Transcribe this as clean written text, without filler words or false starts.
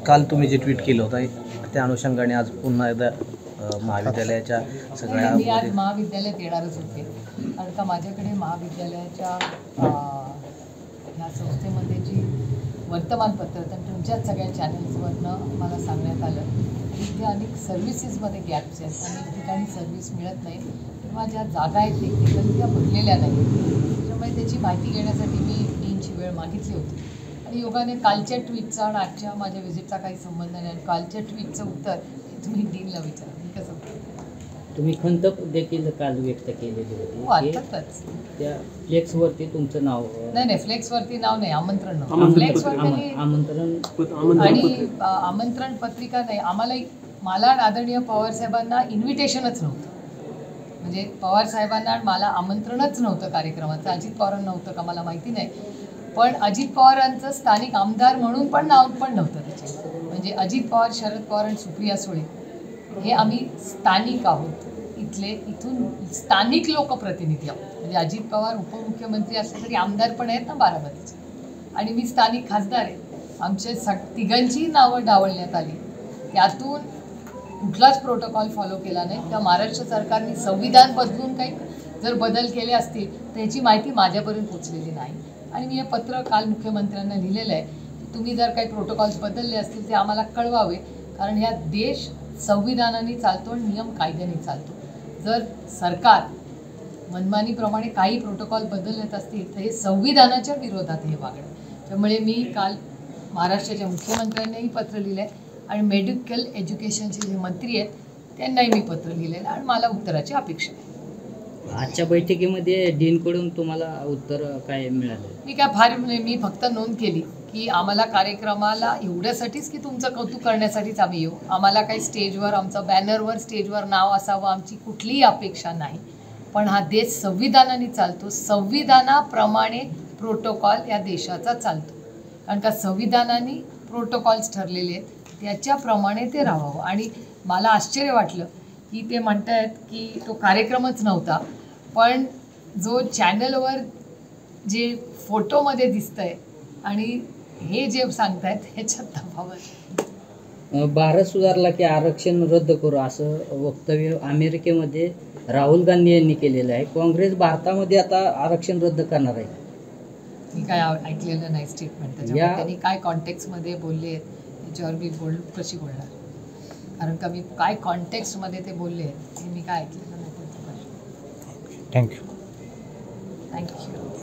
काल तुम्ही जे ट्विट केलं होतं त्या अनुषंगाने आज पुन्हा एकदा महाविद्यालयाच्या सगळ्या मी आज महाविद्यालयात येणारच होते, कारण का माझ्याकडे महाविद्यालयाच्या ह्या संस्थेमध्ये जी वर्तमानपत्र तर तुमच्याच सगळ्या चॅनल्सवरनं मला सांगण्यात आलं की इथे अनेक सर्व्हिसेसमध्ये गॅप्स आहेत आणि ठिकाणी सर्व्हिस मिळत नाही किंवा ज्या जागा आहेत टेक्निकल त्या भरलेल्या नाही. त्याच्यामुळे त्याची माहिती घेण्यासाठी मी डीनची वेळ मागितली होती आणि योगाने कालच्या ट्विटचा आणि आजच्या माझ्या व्हिजिटचा काही संबंध नाही आणि कालच्या ट्विटचं उत्तर हे तुम्ही डीनला विचारा. मी कसं तुम्ही खंत देखील काल व्यक्त केलेली होती. अर्थातच त्या फ्लेक्सवरती तुमचं नाव नाही, फ्लेक्सवरती नाव नाही, आमंत्रण नाव. फ्लेक्सवरती आमंत्रण आणि आमंत्रण पत्रिका नाही. मला आदरणीय पवारसाहेबांना इन्व्हिटेशनच नव्हतं, म्हणजे पवारसाहेबांना मला आमंत्रणच नव्हतं कार्यक्रमाचं. अजित पवारांना नव्हतं का मला माहिती नाही, पण अजित पवारांचं स्थानिक आमदार म्हणून पण नाव पण नव्हतं त्याच्यात. म्हणजे अजित पवार, शरद पवार आणि सुप्रिया सुळे हे आम्ही स्थानिक आहोत, इथून स्थानिक लोकप्रतिनिधी आहोत. म्हणजे अजित पवार उपमुख्यमंत्री असले तरी आमदार पण आहेत ना बारामतीचे, आणि मी स्थानिक खासदार आहे. आमचे तिघांची नावं डावलण्यात आली. यातून कुठलाच प्रोटोकॉल फॉलो केला नाही. त्या महाराष्ट्र सरकारने संविधान बदलून काही जर बदल केले असतील तर याची माहिती माझ्यापर्यंत पोचलेली नाही. आणि मी हे पत्र काल मुख्यमंत्र्यांना लिहिलेलं आहे की तुम्ही जर काही प्रोटोकॉल्स बदलले असतील ते आम्हाला कळवावे, कारण ह्या देश संविधानाने चालतो आणि नियम कायद्याने चालतो. जर सरकार मनमानीप्रमाणे काही प्रोटोकॉल बदलत असतील तर हे संविधानाच्या विरोधात हे वागणं. त्यामुळे मी काल महाराष्ट्राच्या मुख्यमंत्र्यांनाही पत्र लिहिलं आहे आणि मेडिकल एज्युकेशनचे जे मंत्री आहेत त्यांनाही मी पत्र लिहिलेलं आणि मला उत्तराची अपेक्षा आहे. आजच्या बैठकीमध्ये डीनकडून तुम्हाला उत्तर काय मिळालं? मी फक्त नोंद केली की आम्हाला कार्यक्रमाला एवढ्यासाठीच की तुमचं कौतुक करण्यासाठीच आम्ही येऊ. आम्हाला काही स्टेजवर आमचं बॅनरवर स्टेजवर नाव असावं आमची कुठलीही अपेक्षा नाही. पण हा देश संविधानाने चालतो, संविधानाप्रमाणे प्रोटोकॉल या देशाचा चालतो. कारण का संविधानाने प्रोटोकॉल्स ठरलेले आहेत त्याच्याप्रमाणे ते राहावं. आणि मला आश्चर्य वाटलं की ते म्हणत आहेत की तो कार्यक्रमच नव्हता, पण जो चॅनलवर जे फोटोमध्ये दिसतं आहे आणि हे जे सांगतायत ह्याच्यात तफावत. भारत सुधारला की आरक्षण रद्द करू असं वक्तव्य अमेरिकेमध्ये राहुल गांधी यांनी केलेलं आहे. काँग्रेस भारतामध्ये आता आरक्षण रद्द करणार आहे. मी काय ऐकलेलं नाही स्टेटमेंट. त्याच्यामुळे त्यांनी काय कॉन्टेक्स्टमध्ये बोलले आहेत त्याच्यावर मी कशी बोलणार, कारण का मी काय कॉन्टेक्स्टमध्ये ते बोलले हे मी काय ऐकलेलं नाही. थँक्यू.